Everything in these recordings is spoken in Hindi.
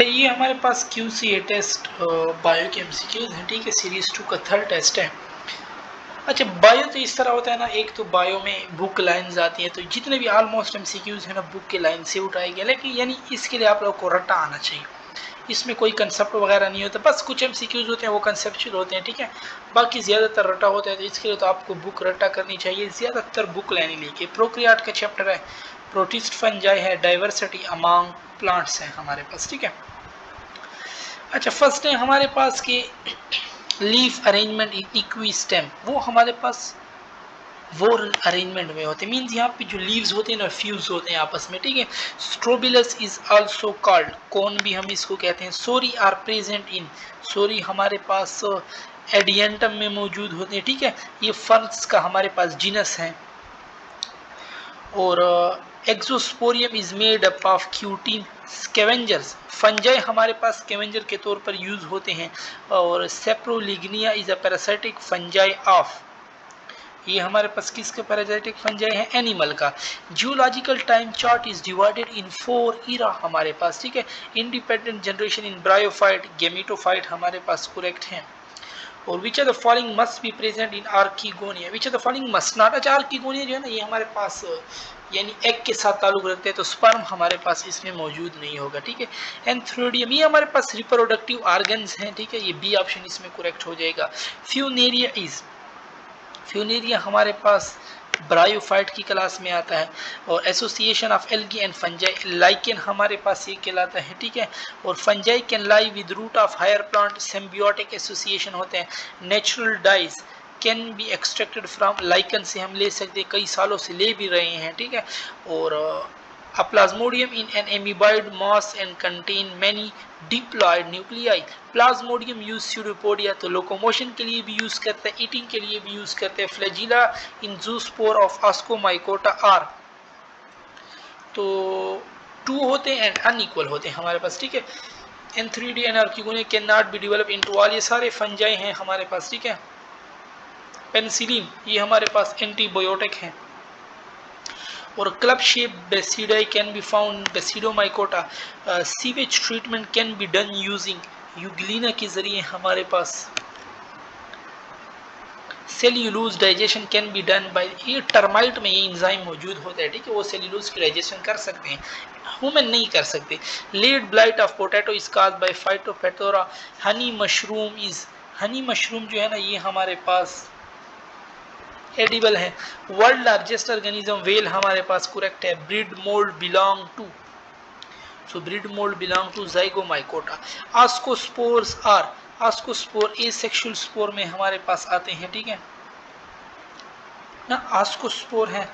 ये हमारे पास QCA टेस्ट बायो के MCQs हैं, ठीक है। सीरीज 2 का थर्ड टेस्ट है। अच्छा, बायो तो इस तरह होता है ना, एक तो बायो में बुक लाइंस आती हैं, तो जितने भी ऑलमोस्ट MCQs हैं ना बुक के लाइन से उठाए गए, लेकिन यानी इसके लिए आप लोग को रट्टा आना चाहिए। इसमें कोई कंसेप्ट वगैरह नहीं होता, बस कुछ MCQs होते हैं वो कंसेप्चुअल होते हैं, ठीक है। बाकी ज़्यादातर रट्टा होता है, तो इसके लिए तो आपको बुक रट्टा करनी चाहिए। ज़्यादातर बुक लेनी लेके प्रोक्रियाट का चैप्टर है, प्रोटिस्ट फंजाई है, डाइवर्सिटी अमंग प्लांट्स है हमारे पास, ठीक है। अच्छा, फर्स्ट है हमारे पास कि लीफ अरेंजमेंट इन इक्विस्टेम, वो हमारे पास वो अरेंजमेंट में होते हैं। मीन्स यहाँ पे जो लीव्स होते हैं ना फ्यूज होते हैं आपस में, ठीक है। स्ट्रोबिलस इज आल्सो कॉल्ड, कौन भी हम इसको कहते हैं। Sori are present in, sori हमारे पास एडियंटम में मौजूद होते हैं, ठीक है। ये फर्न्स का हमारे पास जीनस है। और exosporium is made up of cutin scavengers, fungi हमारे पास स्कैवेंजर के तौर पर यूज होते हैं। और saprolegnia is a parasitic fungi of, ये हमारे पास किसके पैरासाइटिक फंजाई है, एनिमल का। Geological time chart is divided in 4 era हमारे पास, ठीक है। Independent generation in bryophyte, gametophyte हमारे पास करेक्ट है। और which are the following must be present in archegonia, which are the following must not. अच्छा, आर्किगोनिया जो है ना ये हमारे पास यानी एग के साथ ताल्लुक रखते हैं, तो स्पर्म हमारे पास इसमें मौजूद नहीं होगा, ठीक है। एंथ्रोडियम ये हमारे पास रिप्रोडक्टिव ऑर्गन्स हैं, ठीक है। ये बी ऑप्शन इसमें करेक्ट हो जाएगा। फ्यूनेरिया इज, फ्यूनेरिया हमारे पास ब्रायोफाइट की क्लास में आता है। और association of algae and fungi, lichen हमारे पास ये कहलाता है, ठीक है। और fungi can lie with root of higher plant, symbiotic association होते हैं। Natural dyes can be extracted from, lichen से हम ले सकते हैं, कई सालों से ले भी रहे हैं, ठीक है। और a plasmodium in an amoeboid moss and contain many diploid nuclei, Plasmodium use pseudopodia, तो लोकोमोशन के लिए भी यूज करते हैं, ईटिंग के लिए भी यूज करते हैं। Flagella in zoospore of ascomycota are, तो 2 होते हैं एंड अनइक्वल होते हैं हमारे पास, ठीक है। Antheridia and archegonia can not be develop into all, ये सारे फंजाई हैं हमारे पास, ठीक है। पेनिसिलिन ये हमारे पास एंटीबायोटिक है। और club shape basidia can be found basidiomycota. Sewage treatment can be done using euglena के जरिए हमारे पास। Cellulose digestion can be done by, ये टर्माइट में ये एंजाइम मौजूद होता है, ठीक है। वो सेल्यूलोज की डाइजेशन कर सकते हैं, ह्यूमन नहीं कर सकते। Late blight of potato is caused by phytophthora. Honey mushroom is, honey mushroom जो है ना ये हमारे पास एडिबल है। वर्ल्ड लार्जेस्ट ऑर्गेनिज्म व्हेल हमारे पास करेक्ट है। Bread mould belong to, so bread mould belong to zygomycota. Ascospores are, ascospore asexual spore में हमारे पास आते हैं, ठीक है ना। आस्कोस्पोर है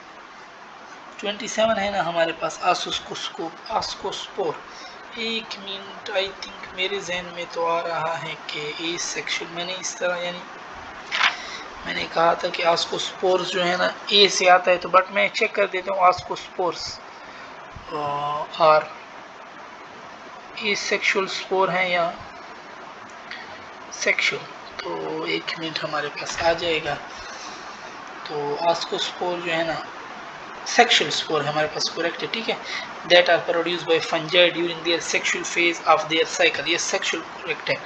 27 है ना हमारे पास आस्कोस्पोर। एक मिनट, आई थिंक मेरे जहन में तो आ रहा है कि एसेक्सुअल, मैंने इस तरह यानी मैंने कहा था कि आस्कोस्पोर्स जो है ना ए से आता है, तो बट मैं चेक कर देता हूँ। आस्कोस्पोर्स आर एसेक्सुअल स्पोर है या सेक्सुअल, तो एक मिनट हमारे पास आ जाएगा। तो आस्कोस्पोर जो है ना सेक्सुअल स्पोर हमारे पास करेक्ट है, ठीक है। That are produce by fungi during their sexual phase of their cycle, ये सेक्सुअल करेक्ट है।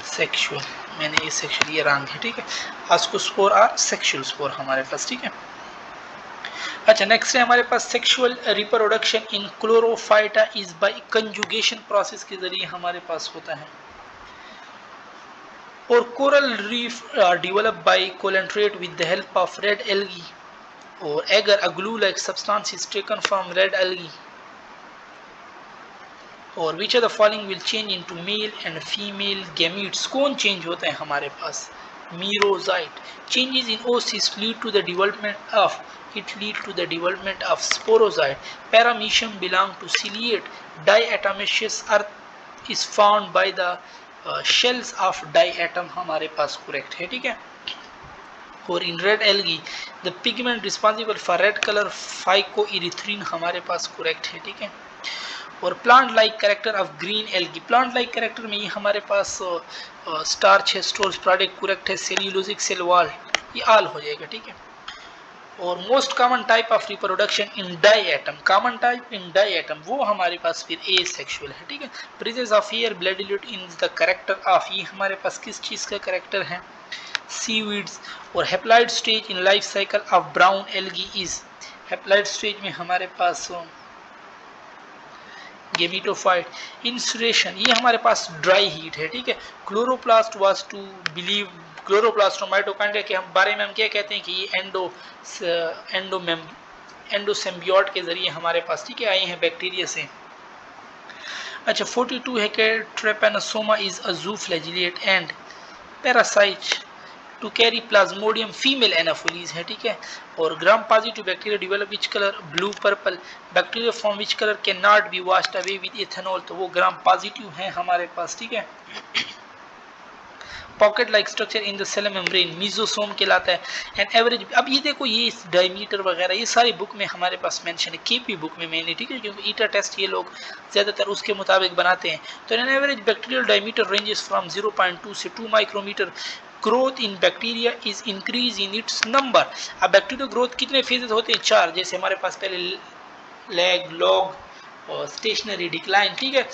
सेक्सुअल, मैंने ये सेक्सुअल ये रंग है, ठीक है। आस्कोस्पोर आर सेक्सुअल स्पोर हमारे पास, ठीक है। अच्छा, नेक्स्ट है हमारे पास sexual reproduction in chlorophyta is by conjugation process के जरिए हमारे पास होता है। और coral reef develop by coelenterate with the help of red algae, or agar, a glue-like substance is taken from red algae. और which of the following will change into male and female gametes, कौन change होता है हमारे पास, merozyte. Changes in oocysts lead to the development of, it lead to the development of sporozyte. Paramecium belong to ciliate. Diatomaceous earth is found by the shells of diatom हमारे पास correct है, ठीक है। और in red algae the pigment responsible for red colour phycoerythrin हमारे पास करेक्ट है, ठीक है। और plant like character of green algae, plant like character में ये हमारे पास स्टार्च है, स्टोर्स प्रोडक्ट करेक्ट है। सेल्यूलोजिक सेल वॉल ये आल हो जाएगा, ठीक है। और most common type of reproduction in diatom, common type in diatom वो हमारे पास फिर एसेक्सुअल है, ठीक है। Presence of air blood lewd in the character of, ये हमारे पास किस चीज का कैरेक्टर है, सीवीड्स। और haploid stage in life cycle of brown algae is, haploid stage में हमारे पास गेमिटोफाइट। इंसुलेशन ये हमारे पास ड्राई हीट है, ठीक है। Chloroplast was to believe, chloroplast और माइटोकॉन्ड्रिया के हम बारे में हम क्या कहते हैं कि ये एंडोसिम्बियोट के जरिए हमारे पास, ठीक है, आए हैं बैक्टीरिया से। अच्छा 42 है कि trypanosoma is a zooflagellate and parasite to carry plasmodium female anopheles है, ठीक है। और gram positive bacteria develop which colour, blue purple. Bacteria form which colour can not be washed away with ethanol, तो वो ग्राम पॉजिटिव है हमारे पास, ठीक है। Pocket like structure in the cell membrane mesosome कहलाता है। एंड एवरेज, अब ये देखो ये डायमीटर वगैरह ये सारी बुक में हमारे पास मेंशन है, केपी बुक में मैंने, ठीक है, क्योंकि ईटा टेस्ट ये लोग ज्यादातर उसके मुताबिक बनाते हैं। तो an average bacterial diameter ranges from 0.2 से 2 micrometer. Growth in bacteria is increase in its number. अब बैक्टीरियल ग्रोथ कितने फेजेस होते हैं, 4, जैसे हमारे पास पहले लैग, लॉग और स्टेशनरी, डिक्लाइन, ठीक है।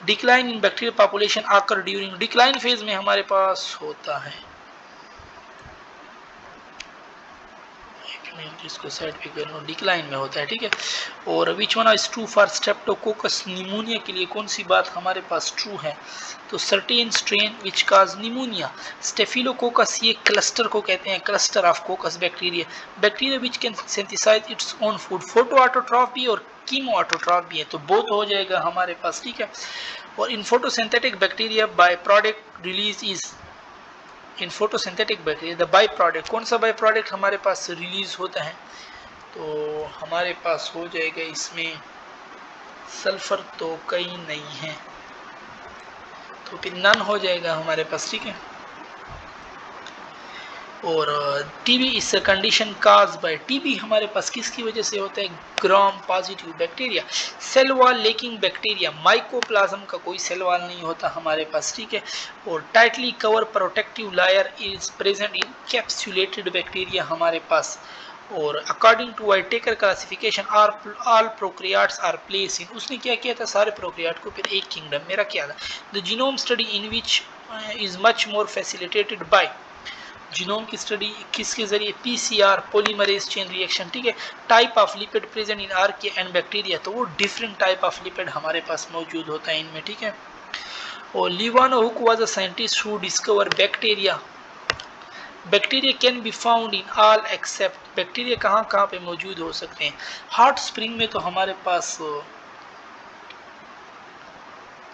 डिक्लाइन इन बैक्टीरियल पॉपुलेशन आकर ड्यूरिंग, डिक्लाइन फेज में हमारे पास होता है, इसको साइड पे कर लो, डिक्लाइन में होता है, ठीक है। और which one is true for Streptococcus pneumonia के लिए कौन सी बात हमारे पास ट्रू है, तो certain strain which cause pneumonia. Staphylococcus ये क्लस्टर को कहते हैं, cluster of coccus bacteria. Bacteria which can synthesize its own food, photo autotroph भी और कीमो ऑटोट्रॉफ भी है, तो बोथ हो जाएगा हमारे पास, ठीक है। और इन photosynthetic bacteria by product release is, in photosynthetic bacteria the by product, कौन सा बाई प्रोडक्ट हमारे पास रिलीज होता है, तो हमारे पास हो जाएगा इसमें सल्फर तो कहीं नहीं है, तो फिर नन हो जाएगा हमारे पास, ठीक है। और टीबी इस कंडीशन काज बाय, टीबी हमारे पास किसकी वजह से होता है, gram positive bacteria. Cell wall lacking bacteria, mycoplasma का कोई सेल वॉल नहीं होता हमारे पास, ठीक है। और tightly cover protective layer is present in capsulated bacteria हमारे पास। और according to Whittaker classification all prokaryotes are place in, उसने क्या किया था, सारे प्रोक्रियाट को फिर एक किंगडम में रखा था। The genome study in which is much more facilitated bye, genome की स्टडी किसके जरिए, पीसीआर पॉलीमरेज चेन रिएक्शन, ठीक है। Type of lipid present in archaea and bacteria, तो वो डिफरेंट टाइप ऑफ लिपिड हमारे पास मौजूद होता है इनमें, ठीक है। और Leeuwenhoek was a scientist who discover bacteria, bacteria can be found in all except, bacteria कहाँ कहाँ पे मौजूद हो सकते हैं, हॉट स्प्रिंग में तो हमारे पास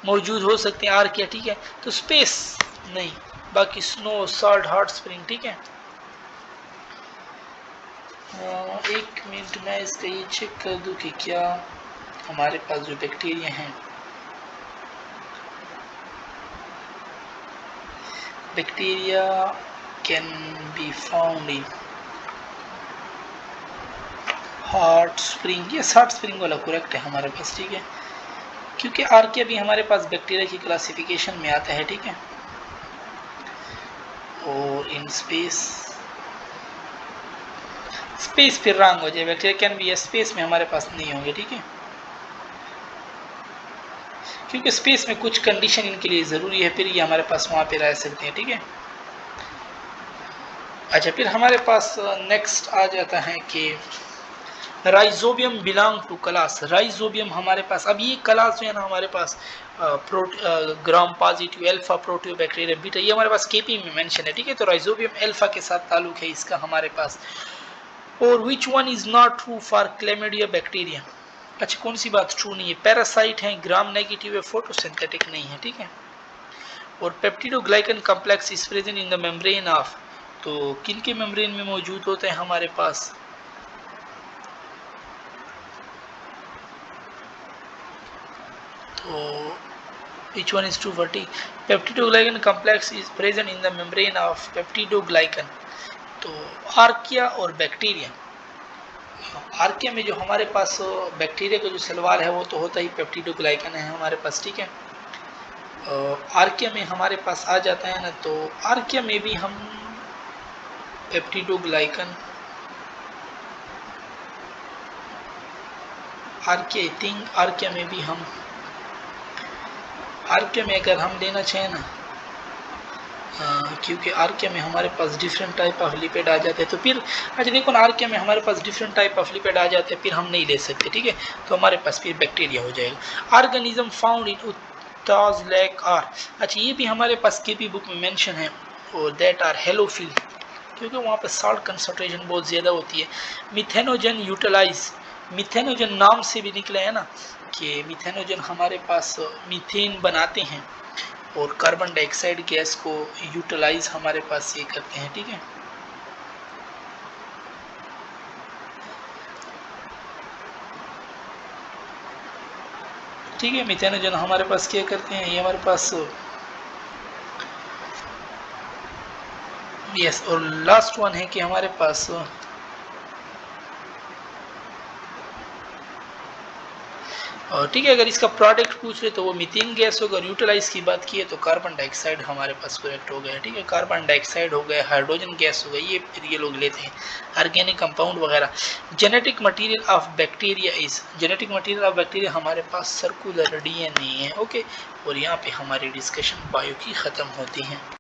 मौजूद हो सकते हैं आर्किया, ठीक है। तो स्पेस नहीं, बाकी स्नो, सॉल्ट, हॉट स्प्रिंग, ठीक है। एक मिनट मैं इसका ये चेक कर दूं कि क्या हमारे पास जो बैक्टीरिया हैं, bacteria can be found in hot spring, ये हॉट स्प्रिंग वाला करेक्ट है हमारे पास, ठीक है, क्योंकि आर्किया भी हमारे पास बैक्टीरिया की क्लासिफिकेशन में आता है, ठीक है। और इन स्पेस, स्पेस फिर रॉन्ग हो जाए, बैक्टीरिया कैन बी, स्पेस में हमारे पास नहीं होंगे, ठीक है, क्योंकि स्पेस में कुछ कंडीशन इनके लिए ज़रूरी है, फिर ये हमारे पास वहाँ पे रह सकते हैं, ठीक है। अच्छा फिर हमारे पास नेक्स्ट आ जाता है कि rhizobium belong to class, rhizobium हमारे पास, अब ये क्लास जो है ना हमारे पास gram positive, alpha proteobacteria, beta, ये हमारे पास केपी में मेंशन है, ठीक है। तो राइजोबियम अल्फा के साथ ताल्लुक है इसका हमारे पास। और which one is not true for chlamydia bacteria, अच्छा कौन सी बात ट्रू नहीं है, पैरासाइट है, ग्राम नेगेटिव है, फोटोसिंथेटिक नहीं है, ठीक है। और peptidoglycan complex is present in the membrane of, तो किन के मेम्ब्रेन में मौजूद होते हैं हमारे पास, तो which one is true for T, peptidoglycan complex is present in the membrane of peptidoglycan. तो आर्किया और बैक्टीरिया, आर्किया में जो हमारे पास बैक्टीरिया का जो सलवार है वो तो होता ही पेप्टिडोग्लाइकन है हमारे पास, ठीक है। आर्किया में हमारे पास आ जाता है ना, तो आर्किया में भी हम peptidoglycan archaea, I think archaea में भी हम, आर्किया में अगर हम लेना चाहें ना, क्योंकि आर्किया में हमारे पास डिफरेंट टाइप ऑफ लिपिड आ जाते हैं, तो फिर अच्छा देखो ना, आर्किया में हमारे पास डिफरेंट टाइप ऑफ लिपिड आ जाते हैं, फिर हम नहीं ले सकते, ठीक है, तो हमारे पास फिर बैक्टीरिया हो जाएगा। Organism found in Utah lake are, अच्छा ये भी हमारे पास केपी बुक में मेंशन है, और दैट आर हेलोफिल, क्योंकि वहाँ पर साल्ट कंसंट्रेशन बहुत ज़्यादा होती है। मिथेनोजन यूटिलाइज, मिथेनोजन नाम से भी निकले है ना, कि मिथेनोजन हमारे पास मीथेन बनाते हैं और कार्बन डाइऑक्साइड गैस को यूटिलाइज हमारे पास ये करते हैं, ठीक है। ठीक है, मिथेनोजन हमारे पास क्या करते हैं, ये हमारे पास यस, और लास्ट वन है कि हमारे पास ठीक है, अगर इसका प्रोडक्ट पूछ ले तो वो मीथेन गैस होगा, और यूटिलाइज की बात की है तो कार्बन डाइऑक्साइड हमारे पास करेक्ट हो गया, ठीक है, कार्बन डाइऑक्साइड हो गया, हाइड्रोजन गैस हो गया, ये फिर ये लोग लेते हैं ऑर्गेनिक कंपाउंड वगैरह। Genetic material of bacteria is, genetic material of bacteria हमारे पास सर्कुलर डीएनए है, ओके, और यहाँ पे हमारी डिस्कशन बायो की ख़त्म होती है।